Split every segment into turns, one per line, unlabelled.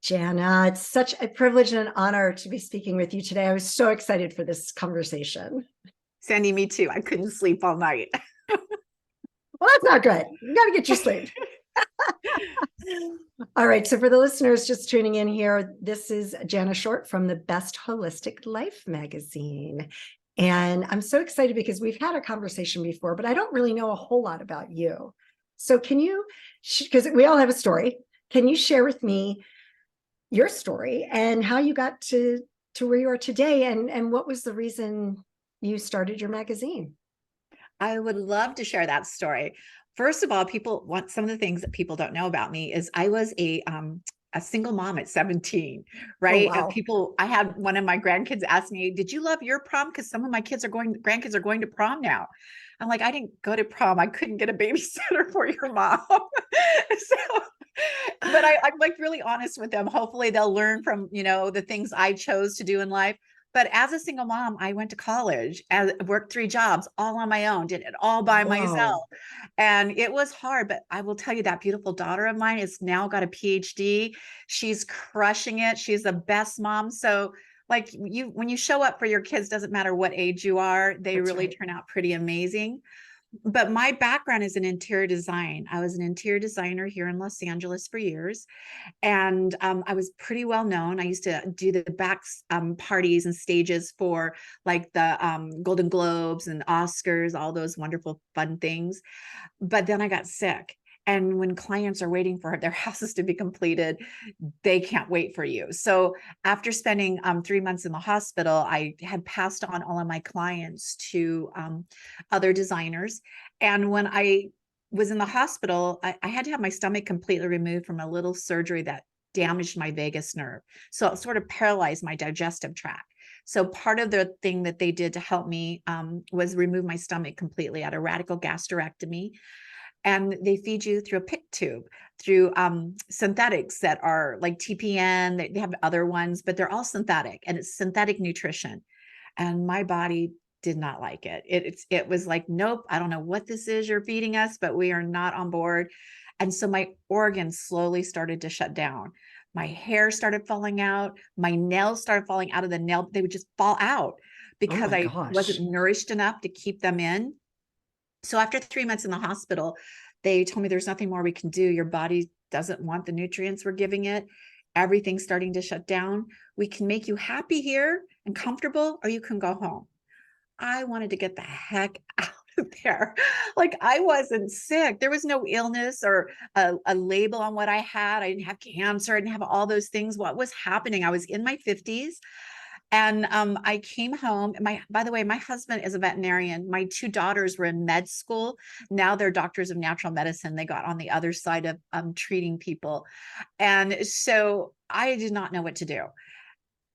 Jana, it's such a privilege and an honor to be speaking with you today. I was so excited for this conversation.
Sandee, me too. I couldn't sleep all night.
Well, that's not good. You got to get your sleep. All right. So, for the listeners just tuning in here, this is Jana Short from the Best Holistic Life magazine. And I'm so excited because we've had a conversation before, but I don't really know a whole lot about you. So, can you, because we all have a story, can you share with me your story and how you got to where you are today, and what was the reason you started your magazine?
I would love to share that story. First of all, people want some of the things that people don't know about me is I was a single mom at 17,
Oh,
right?
wow.
I had one of my grandkids ask me, "Did you love your prom? Because some of my grandkids are going to prom now." I'm like, I didn't go to prom. I couldn't get a babysitter for your mom. So, but I'm like really honest with them. Hopefully they'll learn from, the things I chose to do in life. But as a single mom, I went to college and worked 3 jobs all on my own, did it all by
Whoa.
myself. And it was hard, but I will tell you that beautiful daughter of mine has now got a PhD. She's crushing it. She's the best mom. So like when you show up for your kids, doesn't matter what age you are, they
That's
really
right.
turn out pretty amazing. But my background is in interior design. I was an interior designer here in Los Angeles for years, and I was pretty well known. I used to do the back parties and stages for like the Golden Globes and Oscars, all those wonderful fun things. But then I got sick. And when clients are waiting for their houses to be completed, they can't wait for you. So after spending 3 months in the hospital, I had passed on all of my clients to other designers. And when I was in the hospital, I had to have my stomach completely removed from a little surgery that damaged my vagus nerve. So it sort of paralyzed my digestive tract. So part of the thing that they did to help me was remove my stomach completely at a radical gastrectomy. And they feed you through a PIC tube, through synthetics that are like TPN. They have other ones, but they're all synthetic, and it's synthetic nutrition. And my body did not like it. It was like, nope, I don't know what this is you're feeding us, but we are not on board. And so my organs slowly started to shut down. My hair started falling out. My nails started falling out of the nail. They would just fall out
Oh
because
my
I wasn't
gosh.
nourished enough to keep them in. So after 3 months in the hospital, they told me there's nothing more we can do. Your body doesn't want the nutrients we're giving it. Everything's starting to shut down. We can make you happy here and comfortable, or you can go home. I wanted to get the heck out of there. Like I wasn't sick. There was no illness or a label on what I had. I didn't have cancer. I didn't have all those things. What was happening? I was in my 50s. And I came home. By the way, my husband is a veterinarian. My 2 daughters were in med school. Now they're doctors of natural medicine. They got on the other side of treating people. And so I did not know what to do.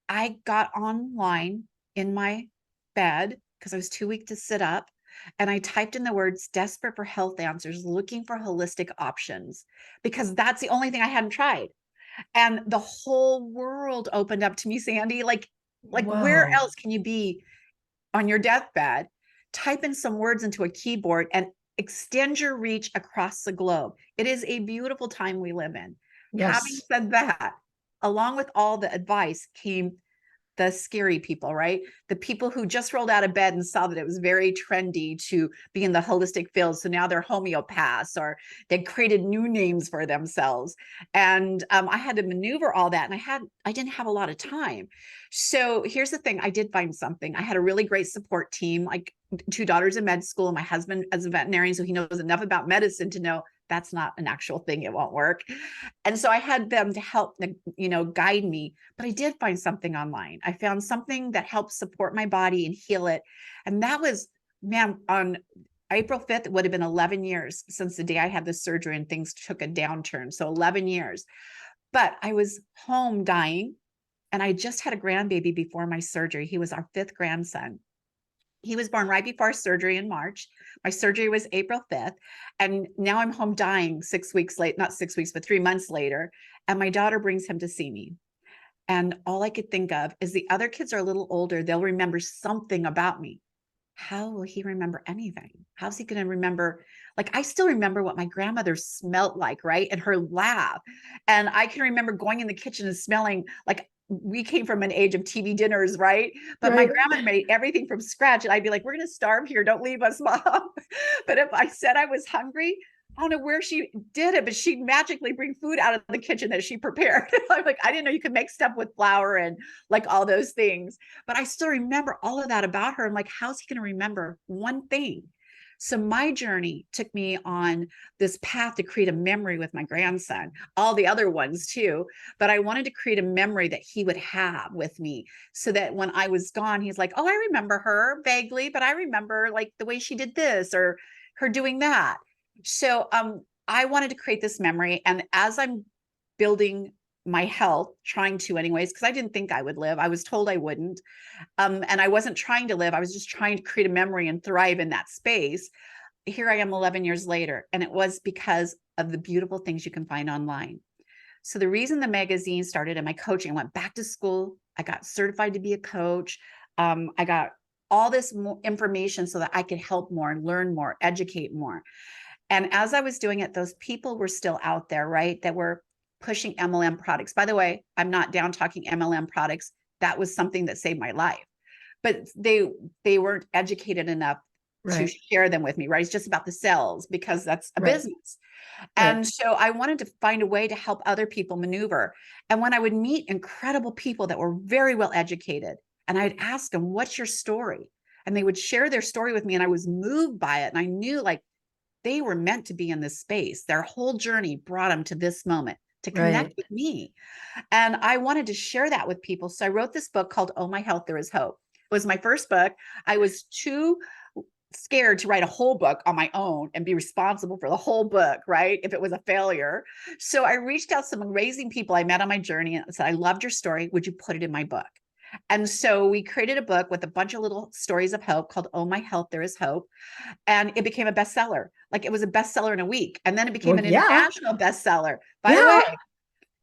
I got online in my bed because I was too weak to sit up. And I typed in the words desperate for health answers, looking for holistic options, because that's the only thing I hadn't tried. And the whole world opened up to me, Sandee. Like where
Whoa.
else can you be on your deathbed? Type in some words into a keyboard and extend your reach across the globe. It is a beautiful time we live in. Having
Yes.
said that, along with all the advice came the scary people, right? The people who just rolled out of bed and saw that it was very trendy to be in the holistic field. So now they're homeopaths, or they created new names for themselves. And I had to maneuver all that. And I didn't have a lot of time. So here's the thing. I did find something. I had a really great support team, like 2 daughters in med school, my husband as a veterinarian. So he knows enough about medicine to know that's not an actual thing. It won't work. And so I had them to help, guide me. But I did find something online. I found something that helped support my body and heal it. And that was, man, on April 5th, it would have been 11 years since the day I had the surgery and things took a downturn. So 11 years. But I was home dying, and I just had a grandbaby before my surgery. He was our 5th grandson. He was born right before surgery in March. My surgery was April 5th. And now I'm home dying 6 weeks late, not 6 weeks, but 3 months later. And my daughter brings him to see me. And all I could think of is the other kids are a little older. They'll remember something about me. how will he remember anything? How's he going to remember? Like, I still remember what my grandmother smelled like, right? And her laugh. And I can remember going in the kitchen and smelling like, we came from an age of TV dinners, right? But my
Right.
grandmother made everything from scratch. And I'd be like, we're going to starve here. Don't leave us, Mom. But if I said I was hungry, I don't know where she did it, but she'd magically bring food out of the kitchen that she prepared. I'm like, I didn't know you could make stuff with flour and like all those things. But I still remember all of that about her. I'm like, how's he going to remember one thing? So my journey took me on this path to create a memory with my grandson, all the other ones too. But I wanted to create a memory that he would have with me so that when I was gone, he's like, oh, I remember her vaguely, but I remember like the way she did this or her doing that. So I wanted to create this memory. And as I'm building my health, trying to anyways, because I didn't think I would live. I was told I wouldn't. And I wasn't trying to live. I was just trying to create a memory and thrive in that space. Here I am 11 years later. And it was because of the beautiful things you can find online. So the reason the magazine started and my coaching, I went back to school. I got certified to be a coach. I got all this information so that I could help more and learn more, educate more. And as I was doing it, those people were still out there, right? That were pushing MLM products. By the way, I'm not down talking MLM products. That was something that saved my life. But they weren't educated enough to
Right.
share them with me, right? It's just about the sales because that's a
Right.
business.
Right.
And so I wanted to find a way to help other people maneuver. And when I would meet incredible people that were very well educated, and I'd ask them, what's your story? And they would share their story with me. And I was moved by it. And I knew like they were meant to be in this space. Their whole journey brought them to this moment to connect
Right.
with me. And I wanted to share that with people. So I wrote this book called Oh My Health, There Is Hope. It was my first book. I was too scared to write a whole book on my own and be responsible for the whole book, right? If it was a failure. So I reached out to some amazing people I met on my journey and said, I loved your story. Would you put it in my book? And so we created a book with a bunch of little stories of hope called Oh My Health, There Is Hope. And it became a bestseller. Like it was a bestseller in a week. And then it became
Well,
an
yeah.
international bestseller. By the
Yeah.
way,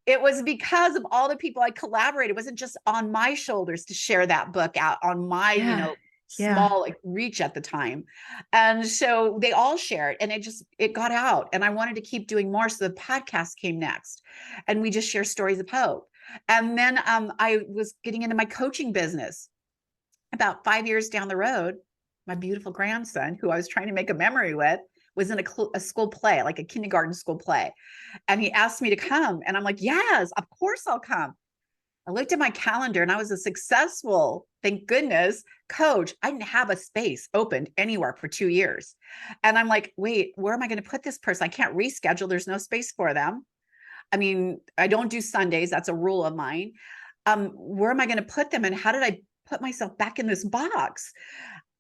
it was because of all the people I collaborated. It wasn't just on my shoulders to share that book out on my,
Yeah. Yeah.
small like reach at the time. And so they all shared and it got out. And I wanted to keep doing more. So the podcast came next. And we just share stories of hope. And then I was getting into my coaching business. About 5 years down the road, my beautiful grandson, who I was trying to make a memory with, was in a school play, like a kindergarten school play. And he asked me to come. And I'm like, yes, of course I'll come. I looked at my calendar and I was a successful, thank goodness, coach. I didn't have a space opened anywhere for 2 years. And I'm like, wait, where am I going to put this person? I can't reschedule. There's no space for them. I mean, I don't do Sundays. That's a rule of mine. Where am I going to put them? And how did I put myself back in this box?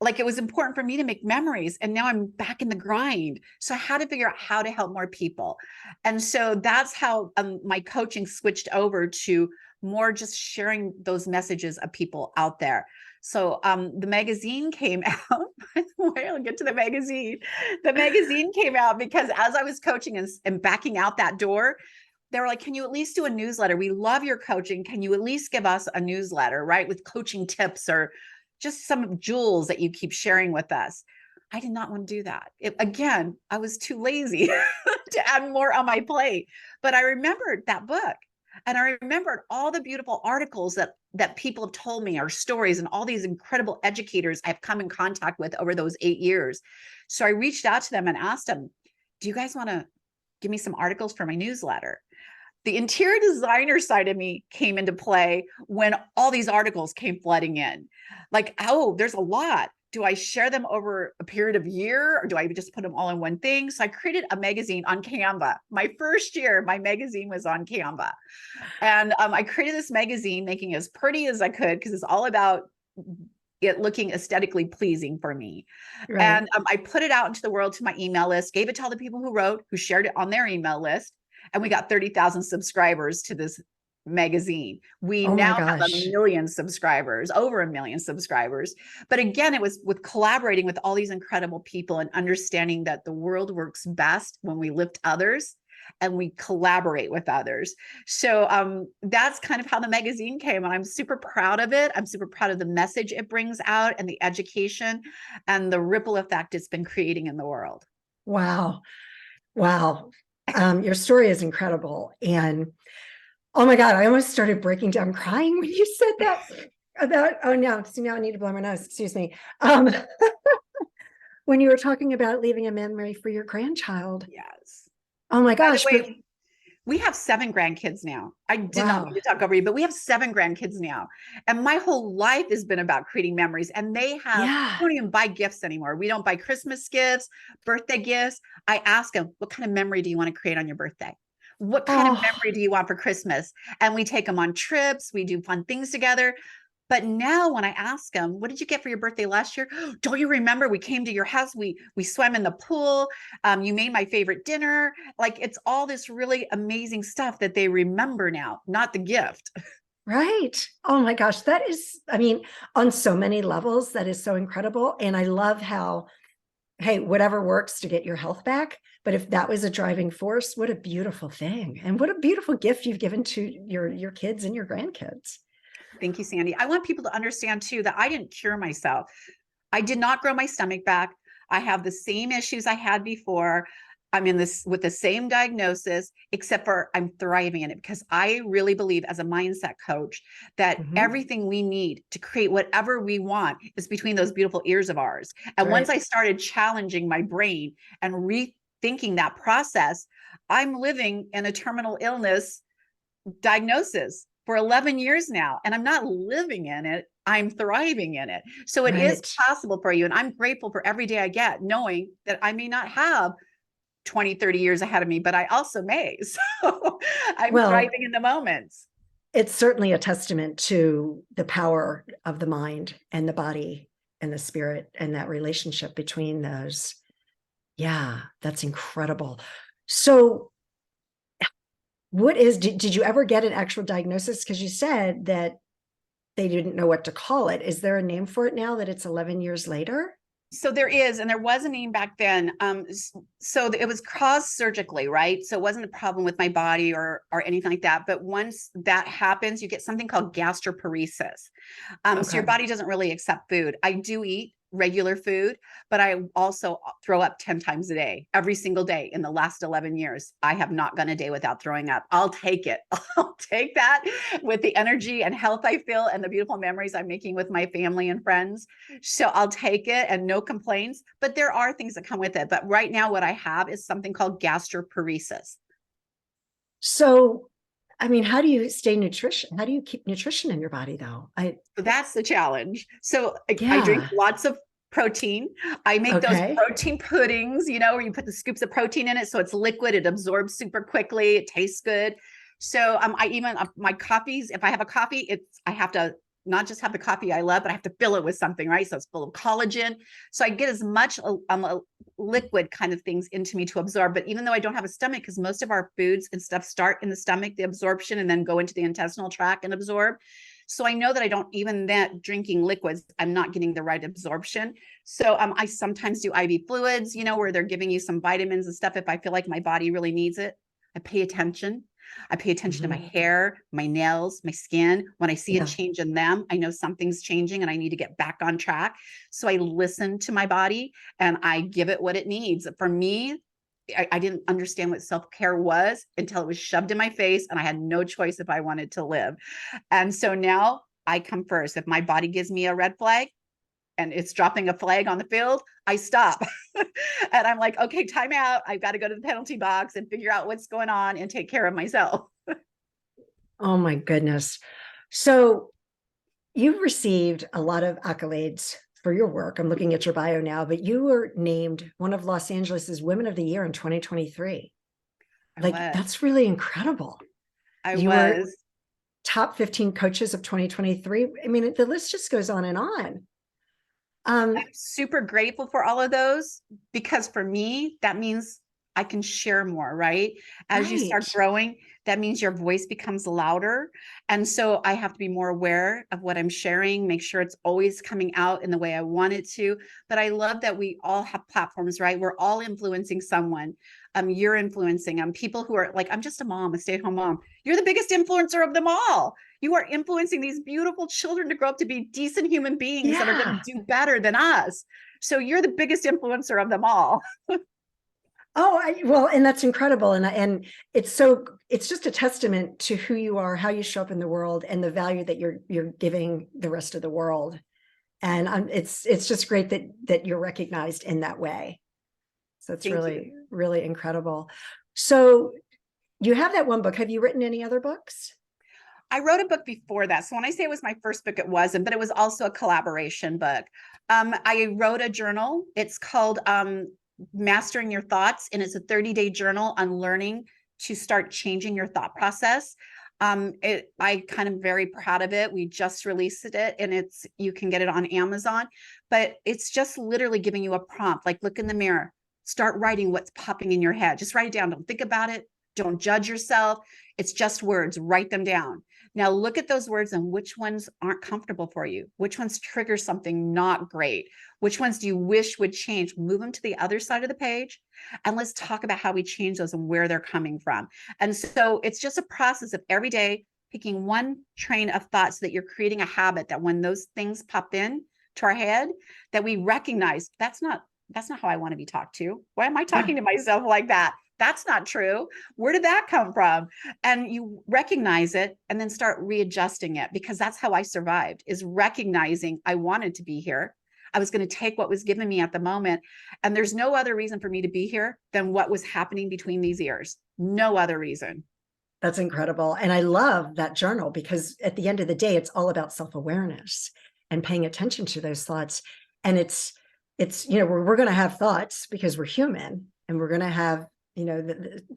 Like it was important for me to make memories. And now I'm back in the grind. So I had to figure out how to help more people. And so that's how my coaching switched over to more just sharing those messages of people out there. So the magazine came out. By the way, I'll get to the magazine. The magazine came out because as I was coaching and backing out that door, they were like, can you at least do a newsletter? We love your coaching. Can you at least give us a newsletter, right? With coaching tips or just some jewels that you keep sharing with us. I did not want to do that. Again, I was too lazy to add more on my plate. But I remembered that book. And I remembered all the beautiful articles that people have told me, or stories, and all these incredible educators I've come in contact with over those 8 years. So I reached out to them and asked them, do you guys want to give me some articles for my newsletter? The interior designer side of me came into play when all these articles came flooding in. Like, oh, there's a lot. Do I share them over a period of a year or do I just put them all in one thing? So I created a magazine on Canva. My first year, my magazine was on Canva. And I created this magazine, making it as pretty as I could because it's all about it looking aesthetically pleasing for me.
Right.
And I put it out into the world to my email list, gave it to all the people who wrote, who shared it on their email list. And we got 30,000 subscribers to this magazine. We
Oh my
now have
gosh.
1 million subscribers, over 1 million subscribers. But again, it was with collaborating with all these incredible people and understanding that the world works best when we lift others. and we collaborate with others. So that's kind of how the magazine came, and I'm super proud of it. I'm super proud of the message it brings out and the education and the ripple effect it's been creating in the world.
Wow. Wow. Your story is incredible. And oh my God, I almost started breaking down crying when you said that about, oh no, see now I need to blow my nose, excuse me. When you were talking about leaving a memory for your grandchild.
Yes.
Oh my
By the
gosh.
way, we have 7 grandkids now. I did not mean to talk over you, but we have 7 grandkids now. And my whole life has been about creating memories. And they have,
Yeah.
we don't even buy gifts anymore. We don't buy Christmas gifts, birthday gifts. I ask them, what kind of memory do you want to create on your birthday? What kind of memory do you want for Christmas? And we take them on trips. We do fun things together. But now when I ask them, what did you get for your birthday last year? Don't you remember? We came to your house. We swam in the pool. You made my favorite dinner. Like, it's all this really amazing stuff that they remember now, not the gift.
Right. Oh my gosh. That is, I mean, on so many levels, that is so incredible. And I love how, hey, whatever works to get your health back. But if that was a driving force, what a beautiful thing. And what a beautiful gift you've given to your kids and your grandkids.
Thank you, Sandee. I want people to understand too that I didn't cure myself. I did not grow my stomach back. I have the same issues I had before. I'm in this with the same diagnosis, except for I'm thriving in it because I really believe as a mindset coach that everything we need to create whatever we want is between those beautiful ears of ours. And once I started challenging my brain and rethinking that process, I'm living in a terminal illness diagnosis for 11 years now, and I'm not living in it. I'm thriving in it. So it is possible for you. And I'm grateful for every day I get, knowing that I may not have 20, 30 years ahead of me, but I also may. So I'm thriving in the moments.
It's certainly a testament to the power of the mind and the body and the spirit and that relationship between those. Yeah, that's incredible. So did you ever get an actual diagnosis? Because you said that they didn't know what to call it. Is there a name for it now that it's 11 years later?
So there is, and there was a name back then. So it was caused surgically, right? So it wasn't a problem with my body or anything like that. But once that happens, you get something called gastroparesis. So your body doesn't really accept food. I do eat regular food, but I also throw up 10 times a day, every single day in the last 11 years. I have not gone a day without throwing up. I'll take it. I'll take that with the energy and health I feel and the beautiful memories I'm making with my family and friends. So I'll take it and no complaints, but there are things that come with it. But right now what I have is something called gastroparesis.
So I mean, how do you stay nutrition? How do you keep nutrition in your body though?
So that's the challenge. So I drink lots of protein. I make those protein puddings, where you put the scoops of protein in it. So it's liquid, it absorbs super quickly. It tastes good. So I even my coffees, if I have a coffee, I have to not just have the coffee I love, but I have to fill it with something, right? So it's full of collagen. So I get as much liquid kind of things into me to absorb. But even though I don't have a stomach, because most of our foods and stuff start in the stomach, the absorption, and then go into the intestinal tract and absorb. So I know that I don't, even that drinking liquids, I'm not getting the right absorption. So I sometimes do IV fluids, where they're giving you some vitamins and stuff if I feel like my body really needs it. I pay attention. I pay attention to my hair, my nails, my skin. When I see a change in them, I know something's changing and I need to get back on track. So I listen to my body and I give it what it needs. For me, I didn't understand what self-care was until it was shoved in my face and I had no choice if I wanted to live. And so now I come first. If my body gives me a red flag, and it's dropping a flag on the field, I stop. And I'm like, okay, time out. I've got to go to the penalty box and figure out what's going on and take care of myself.
Oh my goodness. So you've received a lot of accolades for your work. I'm looking at your bio now, but you were named one of Los Angeles's Women of the Year in 2023. That's really incredible. You were top 15 coaches of 2023. I mean, the list just goes on and on.
I'm super grateful for all of those because for me, that means I can share more, right? As you start growing, that means your voice becomes louder. And so I have to be more aware of what I'm sharing, make sure it's always coming out in the way I want it to. But I love that we all have platforms, right? We're all influencing someone. you're influencing them. People who are like, I'm just a mom, a stay-at-home mom. You're the biggest influencer of them all. You are influencing these beautiful children to grow up to be decent human beings that are going to do better than us. So you're the biggest influencer of them all.
Well, and that's incredible. And it's just a testament to who you are, how you show up in the world, and the value that you're giving the rest of the world. And it's just great that you're recognized in that way. So it's really incredible. So you have that one book. Have you written any other books?
I wrote a book before that. So when I say it was my first book, it wasn't, but it was also a collaboration book. I wrote a journal. It's called Mastering Your Thoughts, and it's a 30-day journal on learning to start changing your thought process. I kind of very proud of it. We just released it, and you can get it on Amazon, but it's just literally giving you a prompt, like look in the mirror, start writing what's popping in your head. Just write it down. Don't think about it. Don't judge yourself. It's just words. Write them down. Now look at those words and which ones aren't comfortable for you. Which ones trigger something not great? Which ones do you wish would change? Move them to the other side of the page, and let's talk about how we change those and where they're coming from. And so it's just a process of every day picking one train of thoughts so that you're creating a habit that when those things pop in to our head, that we recognize that's not how I want to be talked to. Why am I talking to myself like that? That's not true. Where did that come from? And you recognize it and then start readjusting it, because that's how I survived, is recognizing I wanted to be here. I was going to take what was given me at the moment. And there's no other reason for me to be here than what was happening between these ears. No other reason.
That's incredible. And I love that journal, because at the end of the day, it's all about self-awareness and paying attention to those thoughts. And it's, we're going to have thoughts because we're human, and we're going to have,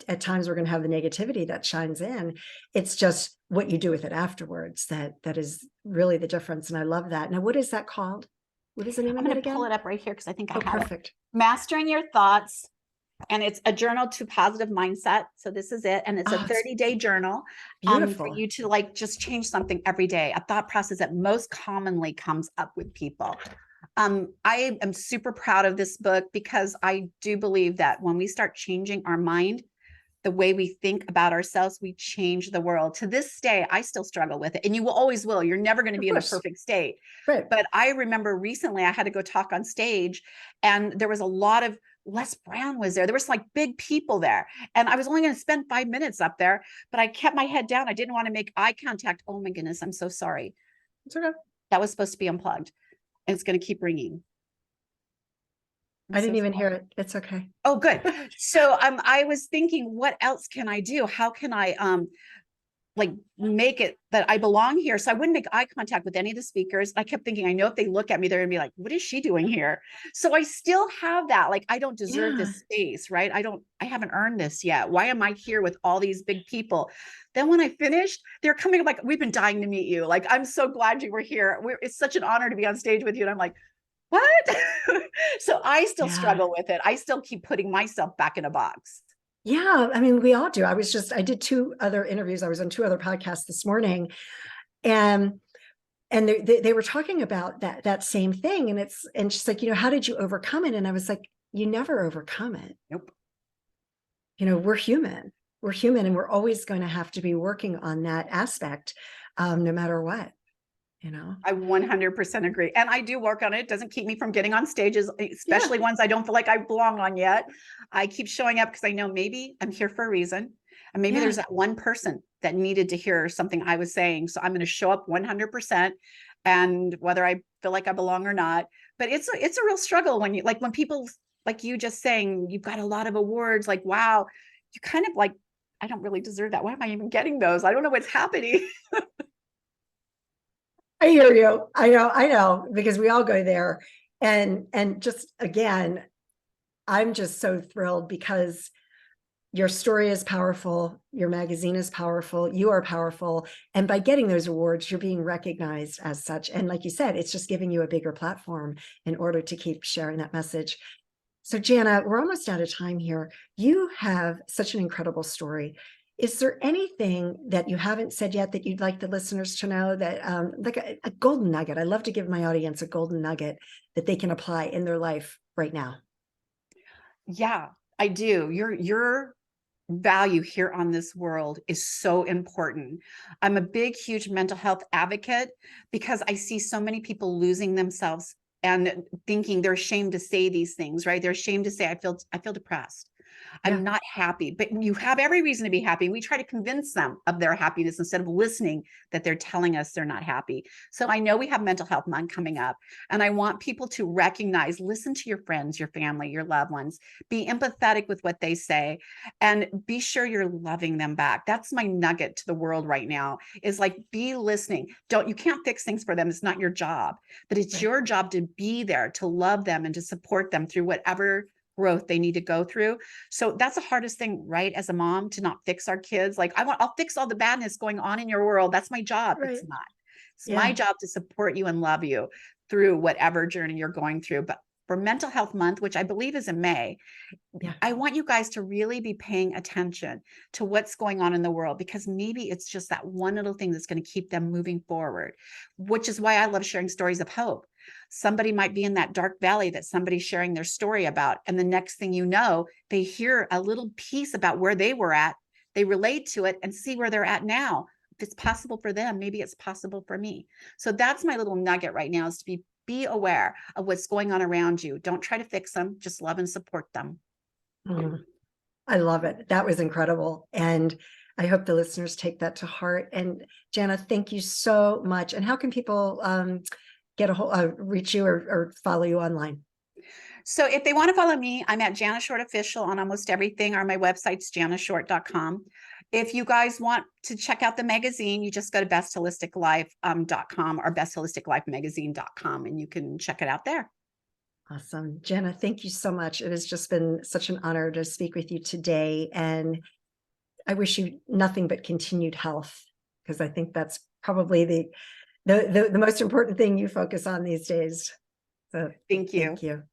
at times we're going to have the negativity that shines in. It's just what you do with it afterwards that is really the difference. And I love that. Now, what is that called? What is the name of it again? I'm going to
pull it up right here because I think I have
perfect.
It. Mastering Your Thoughts. And it's a journal to positive mindset. So this is it. And it's a 30-day journal for you to just change something every day, a thought process that most commonly comes up with people. I am super proud of this book, because I do believe that when we start changing our mind, the way we think about ourselves, we change the world. To this day, I still struggle with it, and you always will. You're never going to be in a perfect state. Right. But I remember recently I had to go talk on stage, and there was a lot of Les Brown was there. There was big people there, and I was only going to spend 5 minutes up there, but I kept my head down. I didn't want to make eye contact. Oh my goodness. I'm so sorry.
It's okay.
That was supposed to be unplugged. And it's going to keep ringing.
I didn't even hear it. It's okay.
Oh, good. So I was thinking, what else can I do? How can I make it that I belong here? So I wouldn't make eye contact with any of the speakers. I kept thinking, I know if they look at me, they're gonna be like, what is she doing here? So I still have that. I don't deserve this space, right? I haven't earned this yet. Why am I here with all these big people? Then when I finished, they're coming like, we've been dying to meet you. I'm so glad you were here. It's such an honor to be on stage with you. And I'm like, what? So I still struggle with it. I still keep putting myself back in a box.
Yeah, I mean, we all do. I did 2 other interviews. I was on 2 other podcasts this morning, and they were talking about that same thing. And she's like, how did you overcome it? And I was like, you never overcome it.
Nope.
We're human. We're human, and we're always going to have to be working on that aspect, no matter what.
I 100% agree. And I do work on it. It doesn't keep me from getting on stages, especially ones I don't feel like I belong on yet. I keep showing up because I know maybe I'm here for a reason. And maybe there's that one person that needed to hear something I was saying. So I'm going to show up 100%, and whether I feel like I belong or not. But it's a real struggle when when people like you just saying, you've got a lot of awards, wow, you kind of I don't really deserve that. Why am I even getting those? I don't know what's happening.
I hear you. I know, because we all go there. And just again, I'm just so thrilled because your story is powerful. Your magazine is powerful. You are powerful. And by getting those awards, you're being recognized as such. And like you said, it's just giving you a bigger platform in order to keep sharing that message. So Jana, we're almost out of time here. You have such an incredible story. Is there anything that you haven't said yet that you'd like the listeners to know, that like a golden nugget? I love to give my audience a golden nugget that they can apply in their life right now.
Yeah. I do. Your value here on this world is so important. I'm a big, huge mental health advocate because I see so many people losing themselves and thinking they're ashamed to say these things, right? They're ashamed to say, I feel depressed.
Yeah.
I'm not happy, but you have every reason to be happy. We try to convince them of their happiness instead of listening that they're telling us they're not happy. So I know we have Mental Health Month coming up, and I want people to recognize, listen to your friends, your family, your loved ones, be empathetic with what they say, and be sure you're loving them back. That's my nugget to the world right now, is like, be listening. You can't fix things for them. It's not your job, but it's
Right.
your job to be there, to love them and to support them through whatever growth they need to go through. So that's the hardest thing, right? As a mom, to not fix our kids. Like, I'll fix all the badness going on in your world. That's my job.
Right.
It's not. It's my
Yeah.
job to support you and love you through whatever journey you're going through. But for Mental Health Month, which I believe is in May,
Yeah.
I want you guys to really be paying attention to what's going on in the world, because maybe it's just that one little thing that's going to keep them moving forward, which is why I love sharing stories of hope. Somebody might be in that dark valley that somebody's sharing their story about. And the next thing you know, they hear a little piece about where they were at. They relate to it and see where they're at now. If it's possible for them, maybe it's possible for me. So that's my little nugget right now, is to be aware of what's going on around you. Don't try to fix them, just love and support them.
Mhm. I love it. That was incredible. And I hope the listeners take that to heart. And Jana, thank you so much. And how can people get a hold, reach you or follow you online?
So if they want to follow me, I'm at Jana Short Official on almost everything, or my website's janashort.com. If you guys want to check out the magazine, you just go to bestholisticlife.com or bestholisticlifemagazine.com, and you can check it out there.
Awesome. Jana, thank you so much. It has just been such an honor to speak with you today. And I wish you nothing but continued health, because I think that's probably the most important thing you focus on these days. So
Thank you.
thank you.